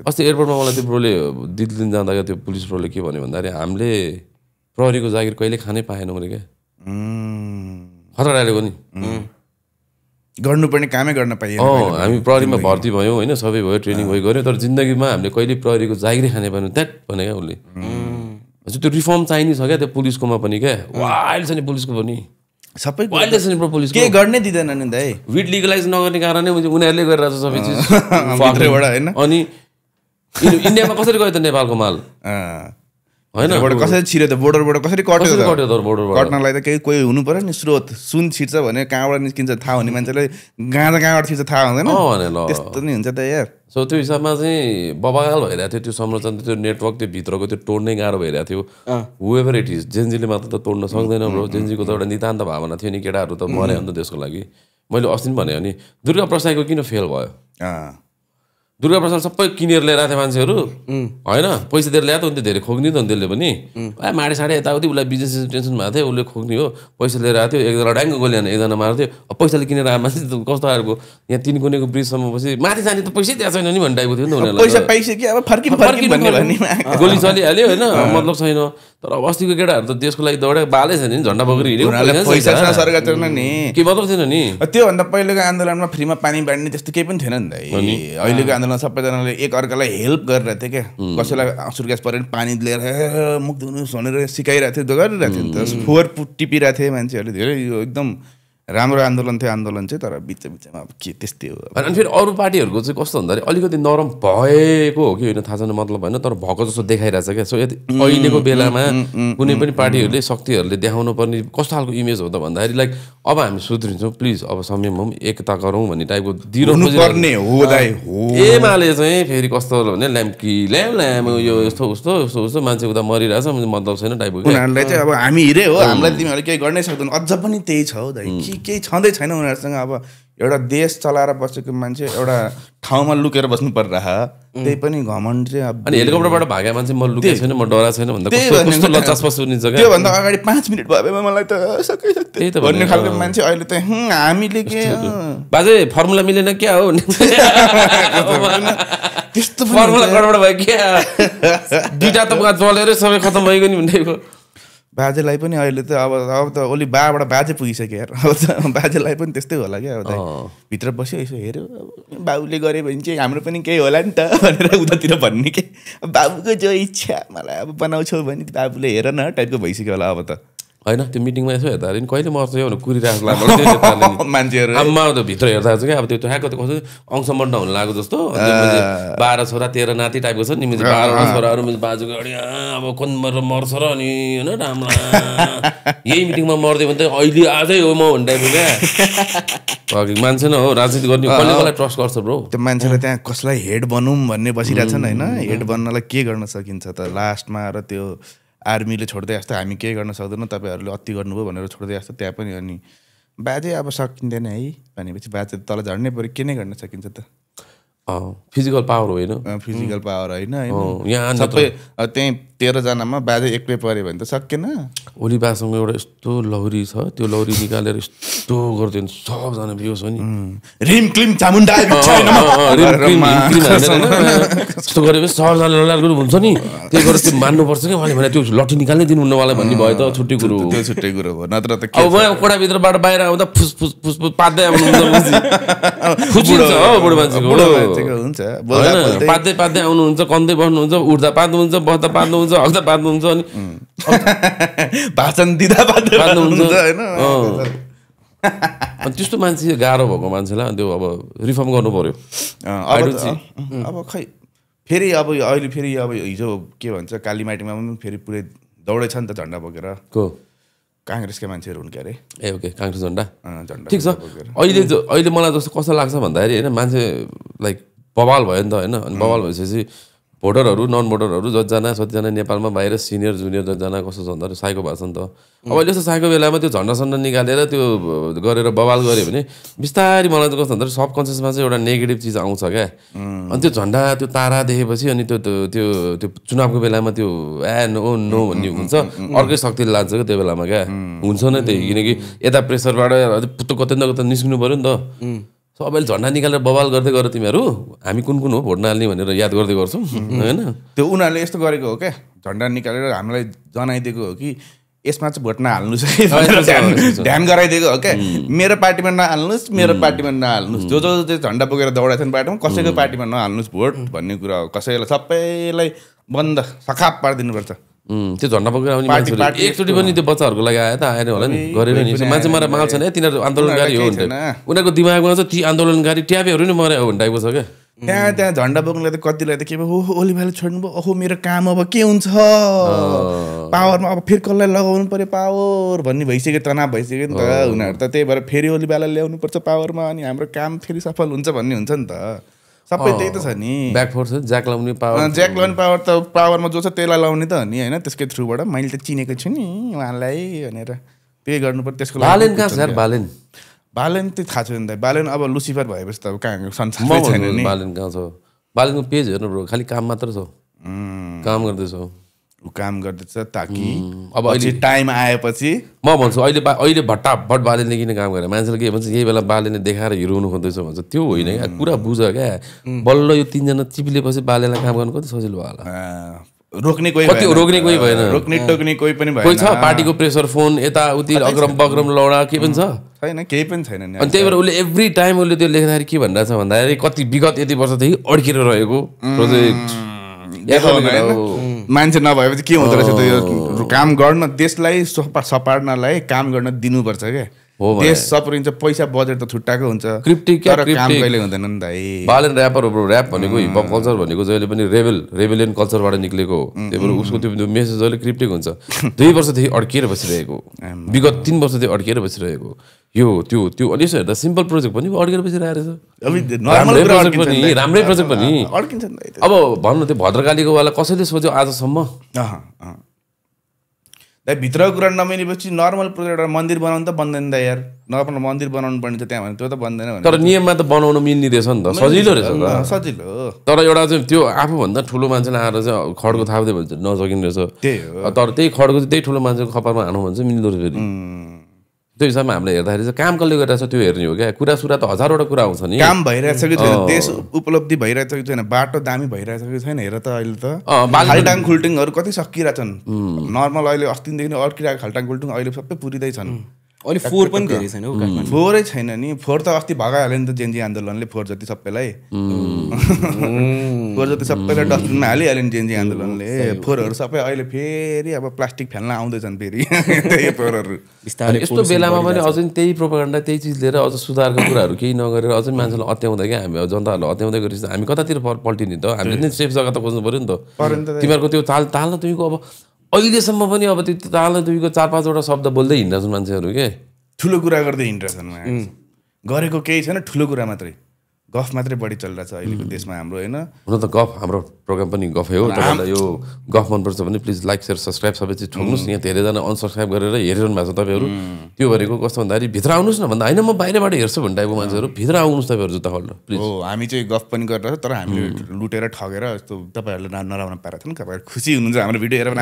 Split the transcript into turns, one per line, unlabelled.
अस्ति एयरपोर्टमा मलाई त्यो ब्रोले दिल्ली लिन जाँदा त्यो पुलिस ब्रोले के भन्यो भन्दाखेरि हामीले प्रहरीको जागिर कहिले खानै पाएनौँ अरे क्या खतरा डालेको नि
गर्नुपर्ने कामै गर्न पाइएन
हामी प्रहरीमा भर्ती भयौँ होइन सबै भयो ट्रेनिङ भयो गऱ्यो तर जिन्दगीमा हामीले कहिले प्रहरीको जागिरै खानै पाएनौँ द्याट भने क्या उसले त्यो रिफर्म चाहिने छ क्या त्यो पुलिसकोमा पनि क्या वाइल्ड छ नि पुलिसको पनि
सबै
वाइल्ड छ नि ब्रो पुलिसको
के गर्ने दिँदैन नि दाइ
विड लिगलाइज नगर्ने कारणले उनीहरूले गरिरहेको छ सबै चिज
भित्रबाट होइन
अनि इन्डियामा कसरी गयो त नेपालको माल होइन
कसरी छिर्यो त बोर्डरबाट कसरी कट्यो
त बोर्डरबाट
कट्नलाई त केही कोही हुनु पर्यो नि स्रोत सुन छिर्छ भने कहाँबाट निस्किन्छ थाहा हुने मान्छेलाई गाँजा कहाँबाट छिर्छ थाहा हुँदैन त्यस्तो नि हुन्छ त यार
सो त्यो हिसाबमा चाहिँ बबाल भइरहेको थियो त्यो संरचना त्यो नेटवर्क त्यो भित्रको त्यो तोड्नै गाह्रो भइरहेको थियो हुएभर इट इज जेन्जीले मात्र त तोड्न सक्दैन ब्रो जेन्जीको त एउटा नितान्त भावना थियो नि केटाहरू त मर्यो नि त देशको लागि मैले अस्ति पनि भने नि दुर्गा प्रसादको किन फेल भयो दुर्गा प्रसाद सबै किनेर ल्याएर थियो मान्छेहरू होइन पैसा दिएर ल्याएको त धेरै खोक्ने त त्यसले पनि माडे साडे यताउति उसलाई बिजनेस टेन्सन भएको थियो उसले खोक्ने हो पैसा लिएर आएको थियो एकजना ड्याङ्गो गोली एकजना मार्थ्यो पैसाले किनेर आएको मान्छे कस्तो खालको यहाँ 3 कुनेको ब्रिजसम्म पछि माथि जाने त पैसै त्यहाँ छैन नि भन्ने टाइपको थियो नि त
पैसा पाइसक्यो अब फर्किनु
गोली चलिहाल्यो होइन मतलब छैन तर अस्तिको केटाहरू त देशको लागि दौडे बालै छैन नि झन्डा बोकेर
हिँडेको नि
के मतलब थिएन नि
त्योभन्दा पहिलेको आन्दोलनमा फ्रीमा पानी बाँड्ने त्यस्तो केही पनि थिएन नि त अहिलेको आन्दोलन सबैजनाले एक अर्कालाई हेल्प गरिरहेको थियो क्या कसैलाई आँसुर ग्यास पऱ्यो भने पानी लिएर मुख धुनु भनेर सिकाइरहेको थियो गरिरहेको थियो नि त फोहोर टिपिरहेको थियो मान्छेहरूले धेरै यो एकदम राम्रो आन्दोलन थियो आन्दोलन चाहिँ तर बिचमा अब के त्यस्तै हो
अनि फेरि अरू पार्टीहरूको चाहिँ कस्तो भन्दाखेरि अलिकति नरम भएको हो कि होइन थाहा छैन मतलब होइन तर भएको जस्तो देखाइरहेछ क्या सो यदि अहिलेको बेलामा कुनै पनि पार्टीहरूले शक्तिहरूले देखाउनु पर्ने कस्तो खालको इमेज हो त भन्दाखेरि लाइक अब हामी सुध्रिन्छौँ प्लिज अब समयमा पनि एकता गरौँ भन्ने टाइपको
दिनुपर्ने हो दाइ हो
एमाले चाहिँ फेरि कस्तो भने ल्याम यो यस्तो उस्तो यस्तो उस्तो मान्छे उता मरिरहेछ मतलब छैन टाइपको
उनीहरूलाई चाहिँ अब हामी हिँडे हो हामीलाई तिमीहरूले केही गर्नै सक्दैन अझ पनि त्यही छ हौ दाइ केही छँदै छैन उनीहरूसँग अब एउटा देश चलाएर बसेको मान्छे एउटा ठाउँमा लुकेर बस्नु परिरह त्यही पनि घमण्ड चाहिँ अब
अनि हेलिकप्टरबाट भागे मान्छे म लुकेको छैन म डरा छैन भन्दा कस्तो लचासपास सुनिन्छ क्या
त्योभन्दा अगाडि 5 मिनट भयो मलाई त सकिसक्यो त भन्ने खालको मान्छे अहिले त हामीले के
बाजे फर्मुला मिलेन क्या हो
त्यस्तो
फर्मुला गडबड भयो क्या दुईटा त चलेर सबै खतम भइगयो नि भनेको
बाजेलाई पनि अहिले त अब त ओली बाबाट बाजे पुगिसक्यो यार अब बाजेलाई पनि त्यस्तै होला क्या अब भित्र बस्यो यसो हेऱ्यो बाबुले गऱ्यो भने चाहिँ हाम्रो पनि केही होला नि त भनेर उतातिर भन्ने के बाबुको जो इच्छा मलाई अब बनाउँछौ भने बाबुले हेर न टाइपको भइसक्यो होला अब त होइन त्यो मिटिङमा यसो हेर्दाखेरि नि कहिले मर्छ यो भनेर कुरिरहेको लाग्छ मान्छेहरू
आम्मा त भित्र हेर्दा चाहिँ क्या अब त्यो ठ्याक्क त कस्तो अंशमण्ड हुन लाग्यो जस्तो 12 छोरा 13 नाति टाइपको छ नि 12 छोराहरू मेरो बाजुको अगाडि अब कुन मर्छ र अनि होइन रामला यही मिटिङमा मर्दै भने त अहिले आजै हो म भन्ने टाइपको क्या मान्छे न हो राजनीति गर्ने कसले कसलाई ट्रस्ट गर्छ ब्रो
त्यो मान्छेले त्यहाँ कसलाई हेड बनौँ भन्ने बसिरहेछन् होइन हेड बन्नलाई के गर्न सकिन्छ त लास्टमा र त्यो आर्मीले छोड्दै जस्तो हामी केही गर्न सक्दैनौँ तपाईँहरूले अति गर्नुभयो भनेर छोड्दै जस्तो त्यहाँ पनि अनि बाजे अब सकिँदैन है भनेपछि बाजे तल झर्नै पऱ्यो के नै गर्न सकिन्छ त
फिजिकल पावर होइन
फिजिकल पावर होइन सबै त्यहीँ 13 जनामा बाजे एक्लै पऱ्यो भने त सकेन
ओली बासँग एउटा यस्तो लौरी छ त्यो लौरी निकालेर यस्तो गरिदियो भने सबजना बिहोस हो नि
रिम क्लिम चामुण्डा
यस्तो गरेपछि सबजना लडालु हुन्छ नि त्यही गरेर त्यो मान्नुपर्छ क्या उहाँले भने त्यो लट्ठी निकाल्नै दिनुहुन्न उहाँलाई भन्ने भयो त छुट्टै कुरो
त्यो छुट्टै कुरो हो नत्र त
अब म कोठाभित्रबाट बाहिर आउँदा फुस फुस फुस फुस पात्दै आउनुहुन्छ खुचिन्छ हो बुढो मान्छेको
हुन्छ
पात्दै पात्दै आउनुहुन्छ कन्दै बस्नुहुन्छ उठ्दा पात्नुहुन्छ बस्दा पात्नुहुन्छ हग्दा पात्नुहुन्छ अनि
भाषण दिँदा पात्नुहुन्छ होइन
त्यस्तो मान्छे गाह्रो भएको मान्छेलाई त्यो अब रिफर्म गर्नु पर्यो
अब खै फेरि अब अहिले फेरि अब हिजो के भन्छ कालीमाटीमा पनि फेरि पुरै दौडै छ नि त झन्डा बोकेर
को
काङ्ग्रेसका मान्छेहरू हुन् क्यारे
ए ओके काङ्ग्रेस झन्डा ठिक छ अहिले मलाई जस्तो कस्तो लाग्छ भन्दाखेरि होइन मान्छे लाइक बवाल भयो नि त होइन अनि बवाल भइसकेपछि भोटरहरू नन भोटरहरू जतिजना सतिजना नेपालमा बाहिर सिनियर जुनियर जतिजना कस्तो छ भन्दाखेरि साइको भएको छ नि त अब अहिले जस्तो साइको बेलामा त्यो झन्डा सन्डा निकालेर त्यो गरेर बवाल गऱ्यो भने बिस्तारै मलाई चाहिँ कस्तो भन्दाखेरि सब कन्सियसमा चाहिँ एउटा नेगेटिभ चिज आउँछ क्या अनि त्यो झन्डा त्यो तारा देखेपछि अनि त्यो त्यो त्यो चुनावको बेलामा त्यो नो नो भन्ने हुन्छ अर्कै शक्तिले लाग्छ क्या त्यो बेलामा क्या हुन्छ नै त्यही किनकि यता प्रेसरबाट कतै न कतै निस्किनु पऱ्यो नि त सबैले झन्डा निकालेर बवाल गर्दै गर तिमीहरू हामी कुन कुन हो भोट नहाल्ने भनेर याद गर्दै गर्छौँ होइन
त्यो उनीहरूले यस्तो गरेको हो क्या झन्डा निकालेर हामीलाई जनाइदिएको हो कि यसमा चाहिँ भोट नहाल्नुहोस् है ध्यान गराइदिएको हो क्या मेरो पार्टीमा नहाल्नुहोस् मेरो पार्टीमा नहाल्नुहोस् जो चाहिँ झन्डा बोकेर दौडाएको छन् पार्टीमा कसैको पार्टीमा नहाल्नुहोस् भोट भन्ने कुरा हो कसैलाई सबैलाई बन्द सखाप पारिदिनुपर्छ
त्यो झन्डा बोकेर आउने मान्छेहरू एकचोटि पनि त्यो बच्चाहरूको लागि आयो त आएन होला नि गरेर नि मान्छे मरेर माल छैन तिनीहरू आन्दोलनकारी हो भने उनीहरूको दिमागमा चाहिँ ती आन्दोलनकारी ट्यापेहरू नि मरे हो भने टाइपको छ क्या
त्यहाँ झन्डा बोक्नुलाई त कतिलाई त के भयो ओली भाइले छोड्नुभयो ओहो मेरो काम अब के हुन्छ पावरमा अब फेरि कसलाई लगाउनु पर्यो पावर भन्ने भइसक्यो तनाव भइसक्यो नि त उनीहरू त त्यही भएर फेरि ओली भाइलाई ल्याउनु पर्छ पावरमा अनि हाम्रो काम फेरि सफल हुन्छ भन्ने हुन्छ नि त सबै त्यही त छ नि
ब्याक फोर्स ज्याक लाउने पावर
ज्याक लाउने पावर त पावरमा जो छ त्यसलाई लाउने त हो नि होइन त्यसकै थ्रुबाट मैले त चिनेको छु नि उहाँलाई भनेर त्यही गर्नु पर्यो त्यसको
बालेन कहाँ छ यार बालेन
बालेन चाहिँ थाहा छैन त बालेन अब लुसिफर भएपछि त अब कहाँ संसारै छैन नि
बालेन कहाँ छ बालेनको पेज हेर्नु ब्रो खालि काम मात्र छ काम गर्दैछ
ऊ काम गर्दैछ ताकि अब अहिले टाइम आएपछि
म भन्छु अहिले भट्टाभट बालेनले किन काम गरेर मान्छेले के भन्छ यही बेला बालेनले देखाएर हिरो हुनु खोज्दैछ भन्छ त्यो होइन क्या कुरा बुझ क्या बल्ल यो 3 जना चिप्लेपछि बालेनलाई काम गर्नु कति सजिलो होला
रोक्ने कोही
भएन
रोक्ने टोक्ने कोही पनि भएन
कोही छ पार्टीको प्रेसर फोन यताउति अग्रम बग्रम लौडा के पनि छ
छैन केही पनि छैन नि
अनि त्यही भएर उसले एभ्री टाइम उसले त्यो लेख्दाखेरि के भनिरहेछ भन्दाखेरि कति विगत यति वर्षदेखि अड्किएर रहेको प्रोजेक्ट
मान्छे नभएपछि के हुँदो रहेछ त यो काम गर्न देशलाई सपार्नलाई काम गर्न दिनुपर्छ क्या देश सप्रिन्छ पैसा बजेट त छुट्टाएको हुन्छ
क्रिप्टिक
काम कहिले हुँदैन नि त
बालेन ऱ्यापर हो ऱ्याप भनेको हिपहप कल्चर भनेको जहिले पनि रेबेलियन कल्चरबाट निक्लेको हो त्यही भएर उसको त्यो मेसेज जहिले क्रिप्टिक हुन्छ 2 वर्षदेखि अड्किएर बसिरहेको विगत 3 वर्षदेखि अड्किएर बसिरहेको यो त्यो अनि यसो हेर्दा सिम्पल प्रोजेक्ट पनि अड्केर बसिरहेको छ राम्रै प्रोजेक्ट पनि अब भन्नु त्यो भद्रकालीको वाला कसैले सोच्यो आजसम्म
भित्रको कुरा नमिलेपछि नर्मल प्रोजेक्ट एउटा मन्दिर बनाउनु त बन्दैन त यार नर्मल मन्दिर बनाउनु पर्ने छ त्यहाँ भने त्यो त बन्दैन
तर नियममा त बनाउनु मिल्ने रहेछ नि त सजिलो रहेछ
सजिलो
तर एउटा चाहिँ त्यो आफूभन्दा ठुलो मान्छेले आएर चाहिँ खड्को थाप्दै भन्छ नसकिने रहेछ
त्यही हो
तर त्यही खड्को चाहिँ त्यही ठुलो मान्छेको कपालमा हानु भन्छ मिल्दो रहेछ फेरि त्यो हिसाबमा हामीले हेर्दाखेरि चाहिँ काम कसले गरिरहेछ त्यो हेर्ने हो क्या कुरासुरा त हजारवटा कुरा आउँछ नि
काम भइरहेछ कि छैन देश उपलब्धि भइरहेछ कि छैन बाटो दामी भइरहेछ कि छैन हेर त अहिले त खाल्टाङ खुल्टिङहरू कति सकिरहेछन् नर्मल अहिले अस्तिदेखि अड्किरहेको खाल्टाङ खुल्टिङ अहिले सबै पुरिँदैछन्
अहिले फोहोर पनि धेरै छैन
फोहोरै छैन नि फोहोर त अस्ति भगाइहाल्यो नि त जेनजी आन्दोलनले फोहोर जति सबैलाई फोहोर जति सबैलाई डस्टबिनमा हालिहाल्यो नि जेनजी आन्दोलनले फोहोरहरू सबै अहिले फेरि अब प्लास्टिक फ्याल्न आउँदैछन् फेरि त्यही फोहोरहरू
यस्तो बेलामा पनि अझै त्यही प्रोपागन्डा त्यही चिज लिएर अझ सुधारको कुराहरू केही नगरेर अझै मान्छेलाई अत्याउँदै क्या हामी जनताहरूलाई अत्याउँदै गरेपछि हामी कतातिर पल्टिने त हामीले नै सेफ जग्गा त खोज्नु पऱ्यो नि त तिमीहरूको त्यो ताल तिमीको अब अहिलेसम्म पनि अब त्यो ताल दुईको 4-5 वटा शब्द बोल्दै हिँड्छन् मान्छेहरू के
ठुलो कुरा गर्दै हिँड्छन् गरेको केही छैन ठुलो कुरा मात्रै गफ मात्रै बढी चलिरहेछ अहिलेको देशमा हाम्रो होइन
हुन त गफ हाम्रो प्रोग्राम पनि गफै हो तपाईँलाई यो गफ मनपर्छ भने प्लिज लाइक सेयर सब्सक्राइब सबै चिज ठोक्नुहोस् यहाँ धेरैजना अनसब्सक्राइब गरेर हेरिरहनु भएको छ तपाईँहरू त्यो भनेको कस्तो भन्दाखेरि भित्र आउनुहोस् न भन्दा होइन म बाहिरबाट हेर्छु भन्ने टाइपको मान्छेहरू भित्र आउनुहोस् तपाईँहरू जुत्ता खोल्न प्लिज
हो हामी चाहिँ गफ पनि गरिरहेछौँ तर हामीले लुटेर ठगेर यस्तो तपाईँहरूले नराम्रो पारेको छ नि तपाईँहरू खुसी हुनुहुन्छ हाम्रो भिडियो हेरेर